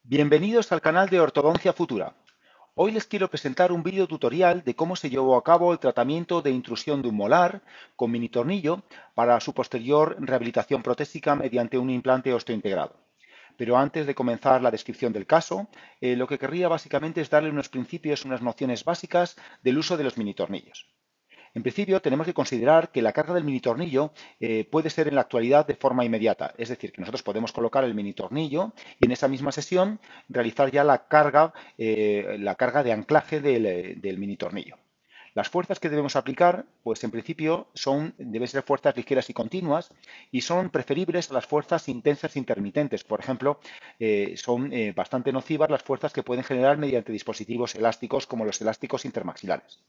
Bienvenidos al canal de Ortodoncia Futura. Hoy les quiero presentar un vídeo tutorial de cómo se llevó a cabo el tratamiento de intrusión de un molar con mini tornillo para su posterior rehabilitación protésica mediante un implante osteointegrado. Pero antes de comenzar la descripción del caso, lo que querría básicamente es darle unos principios, unas nociones básicas del uso de los mini tornillos. En principio, tenemos que considerar que la carga del mini tornillo puede ser en la actualidad de forma inmediata. Es decir, que nosotros podemos colocar el mini tornillo y en esa misma sesión realizar ya la carga de anclaje del mini tornillo. Las fuerzas que debemos aplicar, pues en principio deben ser fuerzas ligeras y continuas y son preferibles a las fuerzas intensas e intermitentes. Por ejemplo, son bastante nocivas las fuerzas que pueden generar mediante dispositivos elásticos como los elásticos intermaxilares.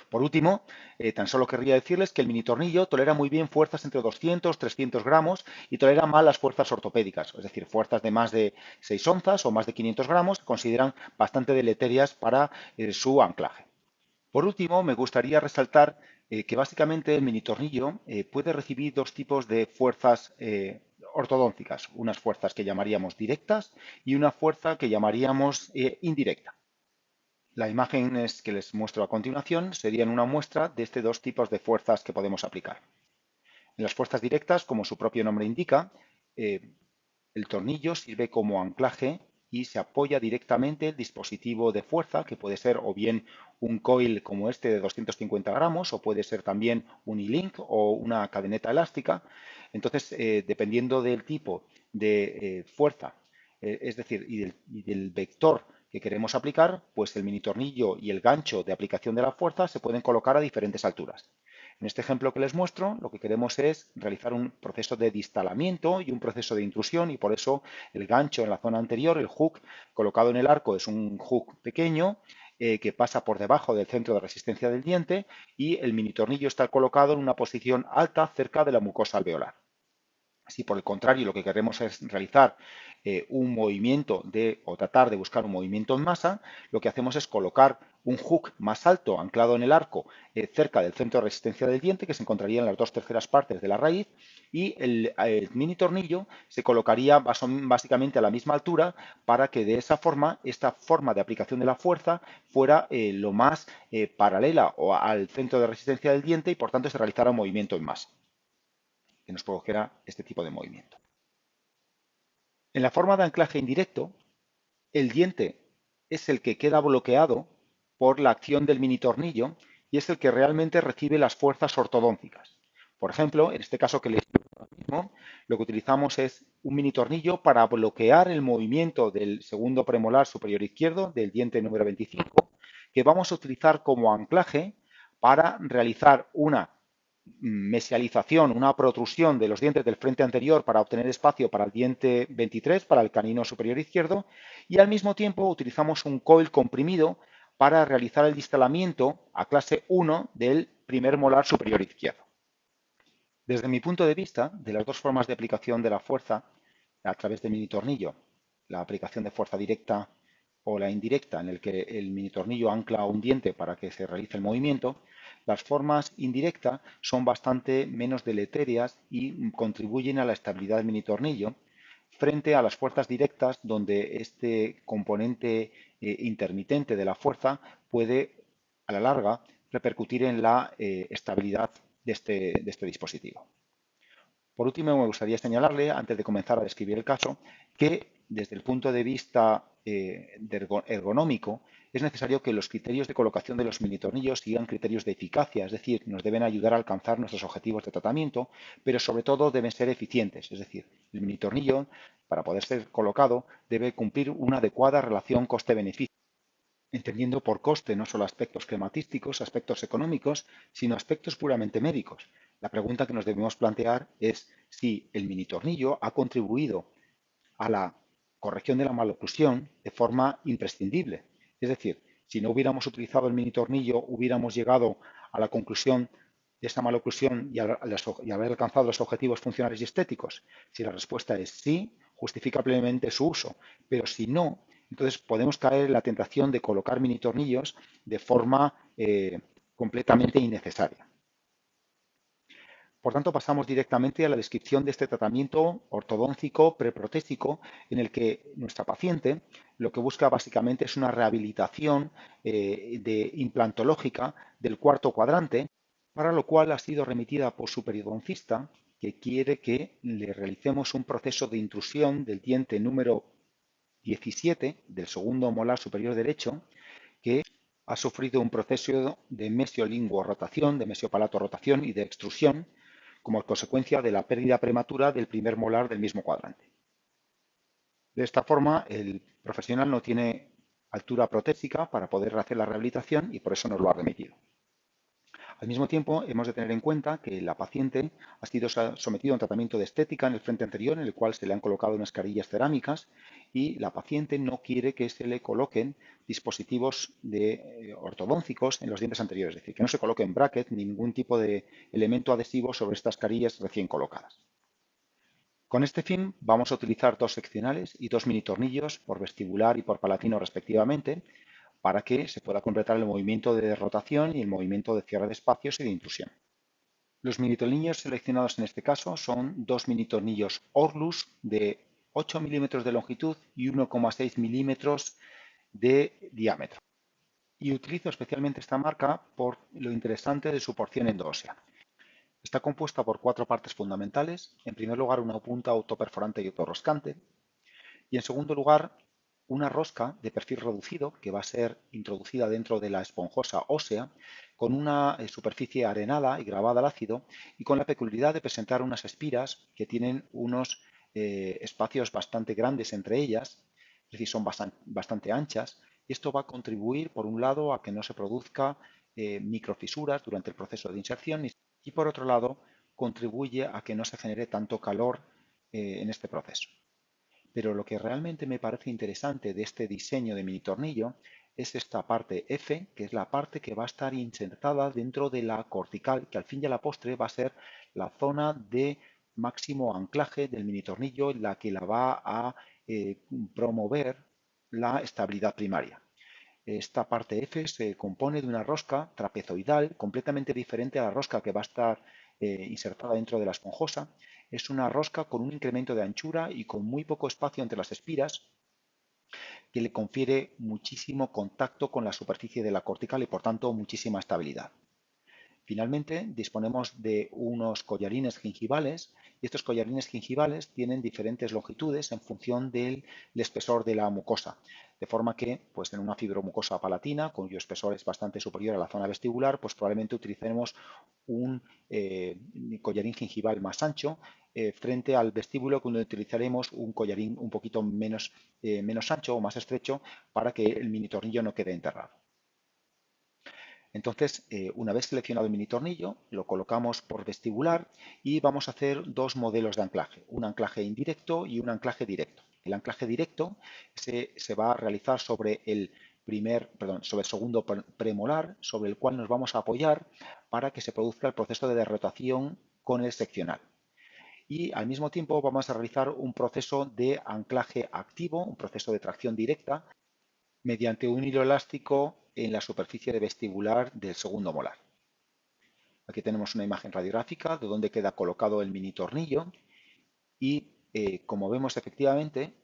Por último, tan solo querría decirles que el mini tornillo tolera muy bien fuerzas entre 200 y 300 gramos y tolera mal las fuerzas ortopédicas, es decir, fuerzas de más de 6 onzas o más de 500 gramos que consideran bastante deleterias para su anclaje. Por último, me gustaría resaltar que básicamente el mini tornillo puede recibir dos tipos de fuerzas ortodóncicas, unas fuerzas que llamaríamos directas y una fuerza que llamaríamos indirecta. Las imágenes que les muestro a continuación serían una muestra de estos dos tipos de fuerzas que podemos aplicar. En las fuerzas directas, como su propio nombre indica, el tornillo sirve como anclaje y se apoya directamente el dispositivo de fuerza, que puede ser o bien un coil como este de 250 gramos, o puede ser también un E-link o una cadeneta elástica. Entonces, dependiendo del tipo de fuerza, es decir, y del vector que queremos aplicar, pues el mini tornillo y el gancho de aplicación de la fuerza se pueden colocar a diferentes alturas. En este ejemplo que les muestro, lo que queremos es realizar un proceso de distalamiento y un proceso de intrusión, y por eso el gancho en la zona anterior, el hook colocado en el arco, es un hook pequeño que pasa por debajo del centro de resistencia del diente, y el mini tornillo está colocado en una posición alta cerca de la mucosa alveolar. Si por el contrario lo que queremos es realizar un movimiento o tratar de buscar un movimiento en masa, lo que hacemos es colocar un hook más alto anclado en el arco cerca del centro de resistencia del diente, que se encontraría en las 2/3 partes de la raíz, y el mini tornillo se colocaría básicamente a la misma altura para que de esa forma, esta forma de aplicación de la fuerza fuera lo más paralela al centro de resistencia del diente y por tanto se realizara un movimiento en masa que nos produjera este tipo de movimiento. En la forma de anclaje indirecto, el diente es el que queda bloqueado por la acción del mini tornillo y es el que realmente recibe las fuerzas ortodóncicas. Por ejemplo, en este caso que les ahora mismo, lo que utilizamos es un mini tornillo para bloquear el movimiento del segundo premolar superior izquierdo del diente número 25, que vamos a utilizar como anclaje para realizar una mesialización, una protrusión de los dientes del frente anterior para obtener espacio para el diente 23, para el canino superior izquierdo, y al mismo tiempo utilizamos un coil comprimido para realizar el distalamiento a clase 1 del primer molar superior izquierdo. Desde mi punto de vista, de las dos formas de aplicación de la fuerza a través del mini tornillo, la aplicación de fuerza directa o la indirecta, en el que el mini tornillo ancla un diente para que se realice el movimiento, las formas indirectas son bastante menos deleterias y contribuyen a la estabilidad del mini tornillo frente a las fuerzas directas, donde este componente intermitente de la fuerza puede, a la larga, repercutir en la estabilidad de este dispositivo. Por último, me gustaría señalarle, antes de comenzar a describir el caso, que desde el punto de vista ergonómico es necesario que los criterios de colocación de los mini tornillos sigan criterios de eficacia, es decir, nos deben ayudar a alcanzar nuestros objetivos de tratamiento, pero sobre todo deben ser eficientes, es decir, el mini tornillo, para poder ser colocado, debe cumplir una adecuada relación coste-beneficio, entendiendo por coste no solo aspectos crematísticos, aspectos económicos, sino aspectos puramente médicos. La pregunta que nos debemos plantear es si el mini tornillo ha contribuido a la corrección de la maloclusión de forma imprescindible. Es decir, si no hubiéramos utilizado el mini tornillo, hubiéramos llegado a la conclusión de esa maloclusión y haber alcanzado los objetivos funcionales y estéticos. Si la respuesta es sí, justifica plenamente su uso, pero si no, entonces podemos caer en la tentación de colocar mini tornillos de forma completamente innecesaria. Por tanto, pasamos directamente a la descripción de este tratamiento ortodóncico preprotésico en el que nuestra paciente lo que busca básicamente es una rehabilitación implantológica del cuarto cuadrante, para lo cual ha sido remitida por su periodoncista, que quiere que le realicemos un proceso de intrusión del diente número 17 del segundo molar superior derecho, que ha sufrido un proceso de mesiolinguo-rotación, de mesiopalato-rotación y de extrusión como consecuencia de la pérdida prematura del primer molar del mismo cuadrante. De esta forma, el profesional no tiene altura protésica para poder hacer la rehabilitación y por eso nos lo ha remitido. Al mismo tiempo, hemos de tener en cuenta que la paciente ha sido sometida a un tratamiento de estética en el frente anterior, en el cual se le han colocado unas carillas cerámicas, y la paciente no quiere que se le coloquen dispositivos ortodóncicos en los dientes anteriores, es decir, que no se coloquen brackets ni ningún tipo de elemento adhesivo sobre estas carillas recién colocadas. Con este fin vamos a utilizar dos seccionales y dos mini tornillos por vestibular y por palatino respectivamente, para que se pueda completar el movimiento de rotación y el movimiento de cierre de espacios y de intrusión. Los mini tornillos seleccionados en este caso son dos mini tornillos Orlus de 8 milímetros de longitud y 1,6 milímetros de diámetro. Y utilizo especialmente esta marca por lo interesante de su porción endoósea. Está compuesta por cuatro partes fundamentales. En primer lugar, una punta autoperforante y autorroscante. Y en segundo lugar, una rosca de perfil reducido que va a ser introducida dentro de la esponjosa ósea con una superficie arenada y grabada al ácido y con la peculiaridad de presentar unas espiras que tienen unos espacios bastante grandes entre ellas, es decir, son bastante anchas, y esto va a contribuir, por un lado, a que no se produzca microfisuras durante el proceso de inserción y, por otro lado, contribuye a que no se genere tanto calor en este proceso. Pero lo que realmente me parece interesante de este diseño de mini tornillo es esta parte F, que es la parte que va a estar insertada dentro de la cortical, que al fin y a la postre va a ser la zona de máximo anclaje del mini tornillo, la que la va a promover la estabilidad primaria. Esta parte F se compone de una rosca trapezoidal completamente diferente a la rosca que va a estar insertada dentro de la esponjosa. Es una rosca con un incremento de anchura y con muy poco espacio entre las espiras, que le confiere muchísimo contacto con la superficie de la cortical y por tanto muchísima estabilidad. Finalmente, disponemos de unos collarines gingivales y estos collarines gingivales tienen diferentes longitudes en función del espesor de la mucosa. De forma que, pues en una fibromucosa palatina, cuyo espesor es bastante superior a la zona vestibular, pues probablemente utilicemos un collarín gingival más ancho frente al vestíbulo, donde utilizaremos un collarín un poquito menos ancho o más estrecho para que el mini tornillo no quede enterrado. Entonces, una vez seleccionado el mini tornillo, lo colocamos por vestibular y vamos a hacer dos modelos de anclaje, un anclaje indirecto y un anclaje directo. El anclaje directo se va a realizar sobre el segundo premolar, sobre el cual nos vamos a apoyar para que se produzca el proceso de derrotación con el seccional. Y al mismo tiempo vamos a realizar un proceso de anclaje activo, un proceso de tracción directa, mediante un hilo elástico en la superficie de vestibular del segundo molar. Aquí tenemos una imagen radiográfica de donde queda colocado el mini tornillo y como vemos efectivamente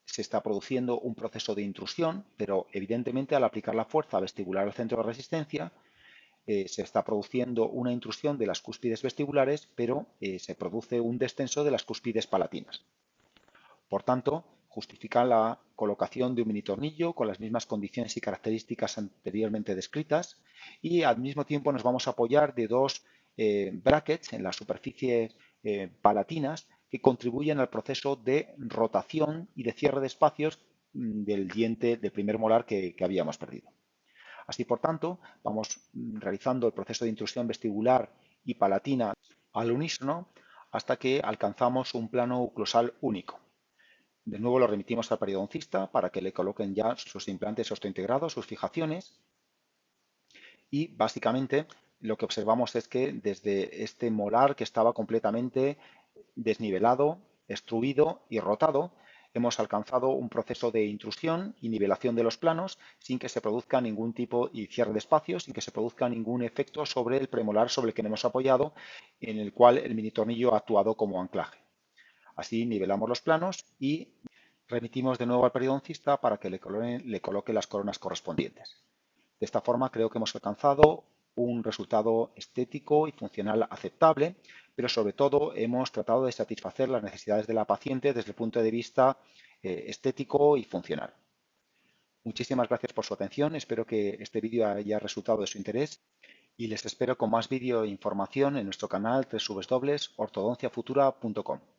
se está produciendo un proceso de intrusión, pero evidentemente al aplicar la fuerza vestibular al centro de resistencia se está produciendo una intrusión de las cúspides vestibulares, pero se produce un descenso de las cúspides palatinas. Por tanto, justifica la colocación de un mini tornillo con las mismas condiciones y características anteriormente descritas y al mismo tiempo nos vamos a apoyar de dos brackets en la superficie palatinas que contribuyen al proceso de rotación y de cierre de espacios del diente del primer molar que habíamos perdido. Así, por tanto, vamos realizando el proceso de intrusión vestibular y palatina al unísono hasta que alcanzamos un plano oclusal único. De nuevo lo remitimos al periodoncista para que le coloquen ya sus implantes osteointegrados, sus fijaciones. Y básicamente lo que observamos es que desde este molar que estaba completamente desnivelado, extruido y rotado, hemos alcanzado un proceso de intrusión y nivelación de los planos sin que se produzca ningún tipo y cierre de espacios, sin que se produzca ningún efecto sobre el premolar sobre el que nos hemos apoyado, en el cual el mini tornillo ha actuado como anclaje. Así nivelamos los planos y remitimos de nuevo al periodoncista para que le coloque las coronas correspondientes. De esta forma creo que hemos alcanzado un resultado estético y funcional aceptable, pero sobre todo hemos tratado de satisfacer las necesidades de la paciente desde el punto de vista estético y funcional. Muchísimas gracias por su atención, espero que este vídeo haya resultado de su interés y les espero con más vídeo e información en nuestro canal www.ortodonciafutura.com.